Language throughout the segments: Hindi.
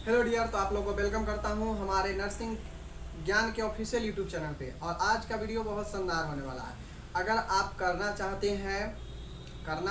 हेलो डियर, तो आप लोगों को वेलकम करता हूं हमारे नर्सिंग ज्ञान के ऑफिशियल यूट्यूब चैनल पे। और आज का वीडियो बहुत शानदार होने वाला है। अगर आप करना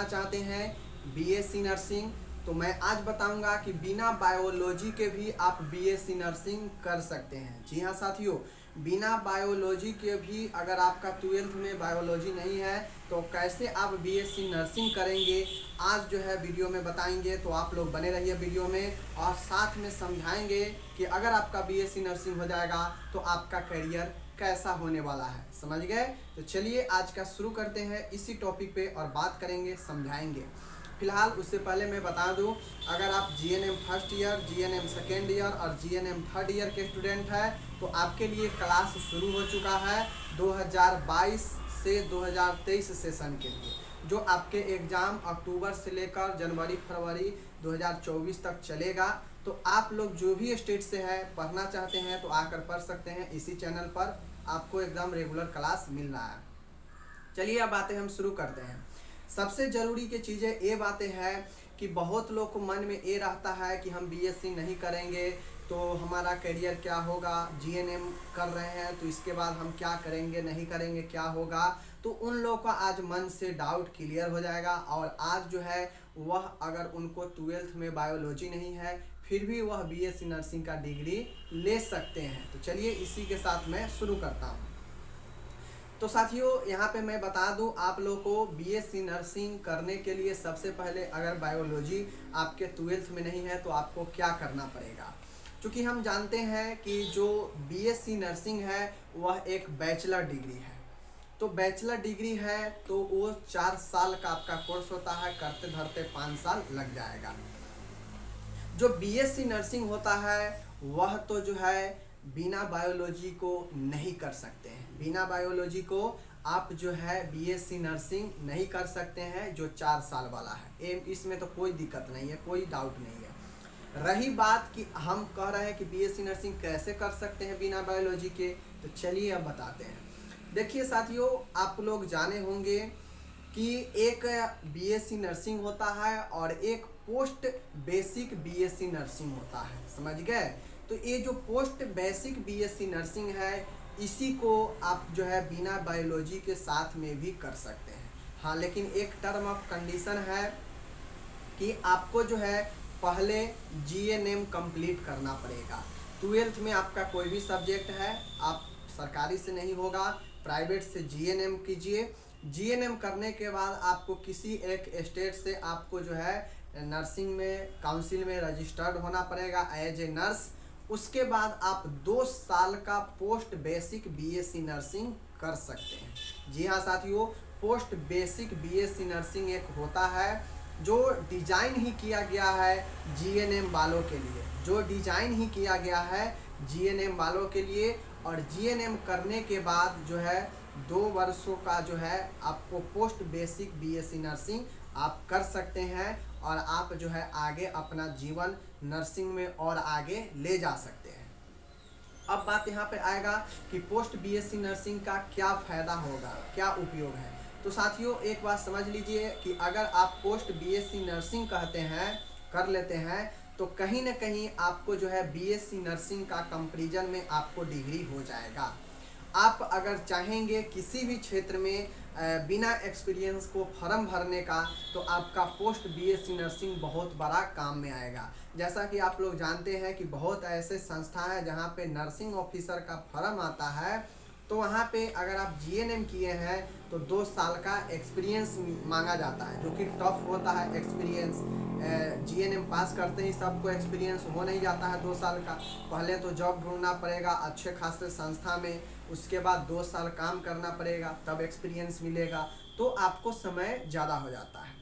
चाहते हैं बीएससी नर्सिंग, तो मैं आज बताऊंगा कि बिना बायोलॉजी के भी आप बीएससी नर्सिंग कर सकते हैं। जी हाँ साथियों, बिना बायोलॉजी के भी अगर आपका 12th में बायोलॉजी नहीं है तो कैसे आप बीएससी नर्सिंग करेंगे, आज जो है वीडियो में बताएंगे। तो आप लोग बने रहिए वीडियो में और साथ में समझाएंगे कि अगर आपका बीएससी नर्सिंग हो जाएगा तो आपका करियर कैसा होने वाला है। समझ गए? तो चलिए आज का शुरू करते हैं इसी टॉपिक पे और बात करेंगे, समझाएंगे। फिलहाल उससे पहले मैं बता दूं, अगर आप GNM first year, GNM second year और जीएनएम थर्ड ईयर के स्टूडेंट हैं तो आपके लिए क्लास शुरू हो चुका है 2022 से 2023 सेशन के लिए, जो आपके एग्ज़ाम अक्टूबर से लेकर जनवरी फरवरी 2024 तक चलेगा। तो आप लोग जो भी स्टेट से है पढ़ना चाहते हैं तो आकर पढ़ सकते हैं। इसी चैनल पर आपको एकदम रेगुलर क्लास मिल रहा है। चलिए अब बातें हम शुरू करते हैं। सबसे ज़रूरी की चीज़ें ये बातें हैं कि बहुत लोग को मन में ये रहता है कि हम बीएससी नहीं करेंगे तो हमारा करियर क्या होगा, जीएनएम कर रहे हैं तो इसके बाद हम क्या करेंगे, नहीं करेंगे क्या होगा। तो उन लोगों का आज मन से डाउट क्लियर हो जाएगा। और आज जो है वह अगर उनको 12th में बायोलॉजी नहीं है फिर भी वह बीएससी नर्सिंग का डिग्री ले सकते हैं। तो चलिए इसी के साथ मैं शुरू करता हूँ। तो साथियों यहाँ पे मैं बता दूं आप लोग को, बीएससी नर्सिंग करने के लिए सबसे पहले अगर बायोलॉजी आपके 12th में नहीं है तो आपको क्या करना पड़ेगा। क्योंकि हम जानते हैं कि जो बीएससी नर्सिंग है वह एक बैचलर डिग्री है। तो बैचलर डिग्री है तो वो 4 साल का आपका कोर्स होता है, करते धरते 5 साल लग जाएगा। जो बीएससी नर्सिंग होता है वह तो जो है बिना बायोलॉजी को नहीं कर सकते हैं। बिना बायोलॉजी को आप जो है बीएससी नर्सिंग नहीं कर सकते हैं, जो 4 साल वाला है। इसमें तो कोई दिक्कत नहीं है, कोई डाउट नहीं है। रही बात कि हम कह रहे हैं कि बीएससी नर्सिंग कैसे कर सकते हैं बिना बायोलॉजी के, तो चलिए अब बताते हैं। देखिए साथियों, आप लोग जाने होंगे कि एक बीएससी नर्सिंग होता है और एक पोस्ट बेसिक बीएससी नर्सिंग होता है। समझ गए? तो ये जो पोस्ट बेसिक बीएससी नर्सिंग है इसी को आप जो है बिना बायोलॉजी के साथ में भी कर सकते हैं। हाँ, लेकिन एक टर्म ऑफ कंडीशन है कि आपको जो है पहले जीएनएम कंप्लीट करना पड़ेगा। 12th में आपका कोई भी सब्जेक्ट है, आप सरकारी से नहीं होगा, प्राइवेट से जीएनएम कीजिए। जीएनएम करने के बाद आपको किसी एक स्टेट से आपको जो है नर्सिंग में काउंसिल में रजिस्टर्ड होना पड़ेगा एज ए नर्स। उसके बाद आप 2 साल का पोस्ट बेसिक बीएससी नर्सिंग कर सकते हैं। जी हाँ साथियों, पोस्ट बेसिक बीएससी नर्सिंग एक होता है जो डिज़ाइन ही किया गया है जीएनएम वालों के लिए, जो डिज़ाइन ही किया गया है जीएनएम वालों के लिए। और जीएनएम करने के बाद जो है 2 वर्षों का जो है आपको पोस्ट बेसिक बीएससी नर्सिंग आप कर सकते हैं और आप जो है आगे अपना जीवन नर्सिंग में और आगे ले जा सकते हैं। अब बात यहाँ पे आएगा कि पोस्ट बीएससी नर्सिंग का क्या फ़ायदा होगा, क्या उपयोग है। तो साथियों एक बात समझ लीजिए कि अगर आप पोस्ट बीएससी नर्सिंग कहते हैं, कर लेते हैं, तो कहीं ना कहीं आपको जो है बीएससी नर्सिंग का कंपैरिजन में आपको डिग्री हो जाएगा। आप अगर चाहेंगे किसी भी क्षेत्र में बिना एक्सपीरियंस को फॉर्म भरने का तो आपका पोस्ट बीएससी नर्सिंग बहुत बड़ा काम में आएगा। जैसा कि आप लोग जानते हैं कि बहुत ऐसे संस्था है जहां पे नर्सिंग ऑफिसर का फॉर्म आता है, तो वहाँ पे अगर आप जीएनएम किए हैं तो 2 साल का एक्सपीरियंस मांगा जाता है, जो कि टफ होता है एक्सपीरियंस। जीएनएम पास करते ही सबको एक्सपीरियंस हो नहीं जाता है 2 साल का। पहले तो जॉब ढूंढना पड़ेगा अच्छे खासे संस्था में, उसके बाद 2 साल काम करना पड़ेगा, तब एक्सपीरियंस मिलेगा, तो आपको समय ज़्यादा हो जाता है।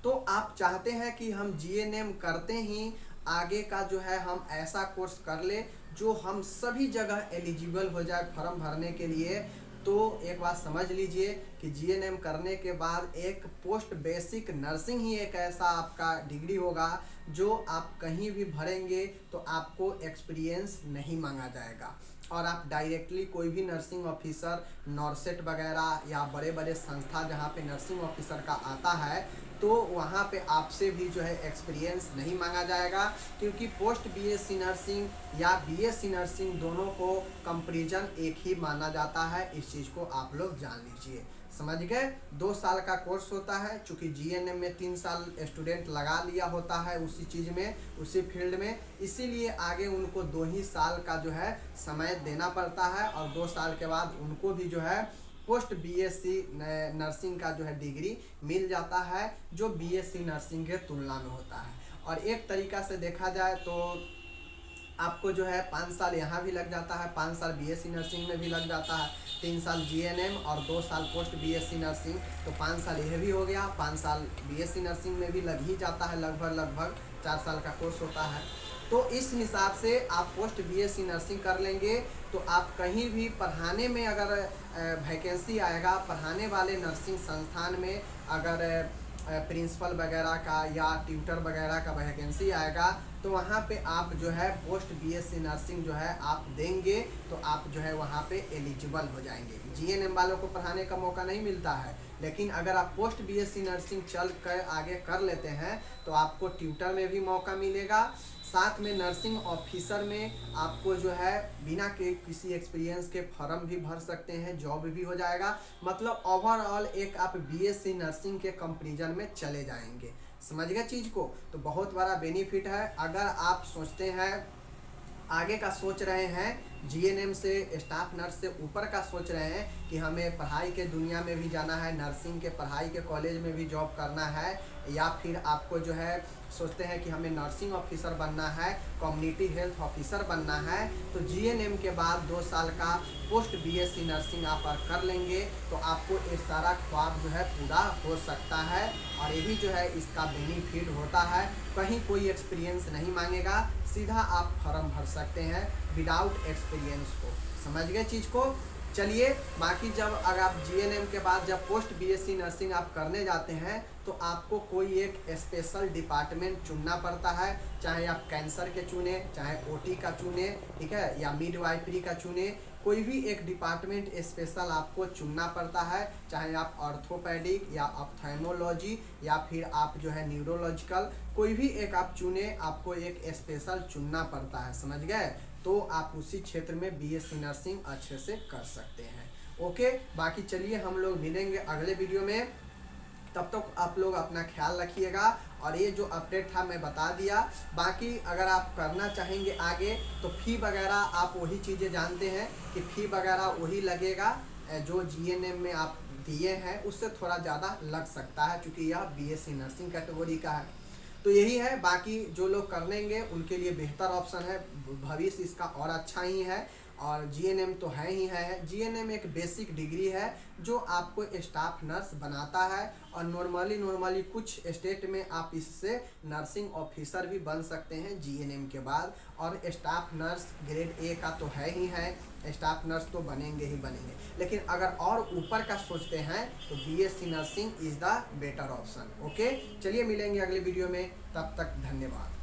तो आप चाहते हैं कि हम जीएनएम करते ही आगे का जो है हम ऐसा कोर्स कर ले जो हम सभी जगह एलिजिबल हो जाए फॉर्म भरने के लिए। तो एक बात समझ लीजिए कि जीएनएम करने के बाद एक पोस्ट बेसिक नर्सिंग ही एक ऐसा आपका डिग्री होगा जो आप कहीं भी भरेंगे तो आपको एक्सपीरियंस नहीं मांगा जाएगा और आप डायरेक्टली कोई भी नर्सिंग ऑफिसर, नॉर्सेट वगैरह या बड़े बड़े संस्था जहाँ पे नर्सिंग ऑफिसर का आता है तो वहाँ पे आपसे भी जो है एक्सपीरियंस नहीं मांगा जाएगा, क्योंकि पोस्ट बीएससी नर्सिंग या बीएससी नर्सिंग दोनों को कंपैरिजन एक ही माना जाता है। इस चीज़ को आप लोग जान लीजिए, समझ गए। 2 साल का कोर्स होता है, चूँकि जीएनएम में 3 साल स्टूडेंट लगा लिया होता है उसी चीज़ में, उसी फील्ड में, इसीलिए आगे उनको 2 ही साल का जो है समय देना पड़ता है और 2 साल के बाद उनको भी जो है पोस्ट बीएससी नर्सिंग का जो है डिग्री मिल जाता है, जो बीएससी नर्सिंग के तुलना में होता है। और एक तरीका से देखा जाए तो आपको जो है 5 साल यहाँ भी लग जाता है, 5 साल बीएससी नर्सिंग में भी लग जाता है, 3 साल जीएनएम और 2 साल पोस्ट बीएससी नर्सिंग, तो 5 साल यह भी हो गया, 5 साल बीएससी नर्सिंग में भी लग ही जाता है, लगभग 4 साल का कोर्स होता है। तो इस हिसाब से आप पोस्ट बीएससी नर्सिंग कर लेंगे तो आप कहीं भी पढ़ाने में अगर वैकेंसी आएगा, पढ़ाने वाले नर्सिंग संस्थान में अगर प्रिंसिपल वगैरह का या ट्यूटर वगैरह का वैकेंसी आएगा, तो वहाँ पे आप जो है पोस्ट बीएससी नर्सिंग जो है आप देंगे तो आप जो है वहाँ पे एलिजिबल हो जाएंगे। जीएनएम वालों को पढ़ाने का मौका नहीं मिलता है, लेकिन अगर आप पोस्ट बीएससी नर्सिंग चल कर आगे कर लेते हैं तो आपको ट्यूटर में भी मौका मिलेगा, साथ में नर्सिंग ऑफिसर में आपको जो है बिना के किसी एक्सपीरियंस के फॉर्म भी भर सकते हैं, जॉब भी हो जाएगा। मतलब ओवरऑल एक आप बीएससी नर्सिंग के कंपैरिजन में चले जाएंगे, समझ गए चीज़ को। तो बहुत बड़ा बेनिफिट है। अगर आप सोचते हैं आगे का सोच रहे हैं, जीएनएम से स्टाफ नर्स से ऊपर का सोच रहे हैं कि हमें पढ़ाई के दुनिया में भी जाना है, नर्सिंग के पढ़ाई के कॉलेज में भी जॉब करना है, या फिर आपको जो है सोचते हैं कि हमें नर्सिंग ऑफिसर बनना है, कम्युनिटी हेल्थ ऑफिसर बनना है, तो जीएनएम के बाद 2 साल का पोस्ट बीएससी नर्सिंग आप कर लेंगे तो आपको ये सारा ख्वाब जो है पूरा हो सकता है। और ये भी जो है इसका बेनिफिट होता है, कहीं कोई एक्सपीरियंस नहीं मांगेगा, सीधा आप फॉर्म भर सकते हैं विदाउट एक्सपीरियंस को, समझ गए चीज़ को। चलिए बाकी जब अगर आप जीएनएम के बाद जब पोस्ट बीएससी नर्सिंग आप करने जाते हैं तो आपको कोई एक स्पेशल डिपार्टमेंट चुनना पड़ता है, चाहे आप कैंसर के चुने, चाहे ओटी का चुने, ठीक है, या मिडवाइफरी का चुने, कोई भी एक डिपार्टमेंट स्पेशल आपको चुनना पड़ता है, चाहे आप ऑर्थोपेडिक या ऑप्थेल्मोलॉजी या फिर आप जो है न्यूरोलॉजिकल, कोई भी एक आप चुने, आपको एक स्पेशल चुनना पड़ता है, समझ गए। तो आप उसी क्षेत्र में बीएससी नर्सिंग अच्छे से कर सकते हैं। ओके, बाकी चलिए हम लोग मिलेंगे अगले वीडियो में, तब तक आप लोग अपना ख्याल रखिएगा। और ये जो अपडेट था मैं बता दिया, बाकी अगर आप करना चाहेंगे आगे तो फ़ी वगैरह आप वही चीज़ें जानते हैं कि फ़ी वगैरह वही लगेगा जो जीएनएम में आप दिए हैं, उससे थोड़ा ज़्यादा लग सकता है क्योंकि यह बीएससी नर्सिंग कैटेगरी का है। तो यही है, बाकी जो लोग कर लेंगे उनके लिए बेहतर ऑप्शन है, भविष्य इसका और अच्छा ही है। और जीएनएम तो है ही है, जीएनएम एक बेसिक डिग्री है जो आपको स्टाफ नर्स बनाता है, और नॉर्मली कुछ स्टेट में आप इससे नर्सिंग ऑफिसर भी बन सकते हैं जीएनएम के बाद। और स्टाफ नर्स ग्रेड ए का तो है ही है, स्टाफ नर्स तो बनेंगे ही बनेंगे, लेकिन अगर और ऊपर का सोचते हैं तो BSc nursing is the better option. Okay, चलिए मिलेंगे अगले वीडियो में, तब तक धन्यवाद।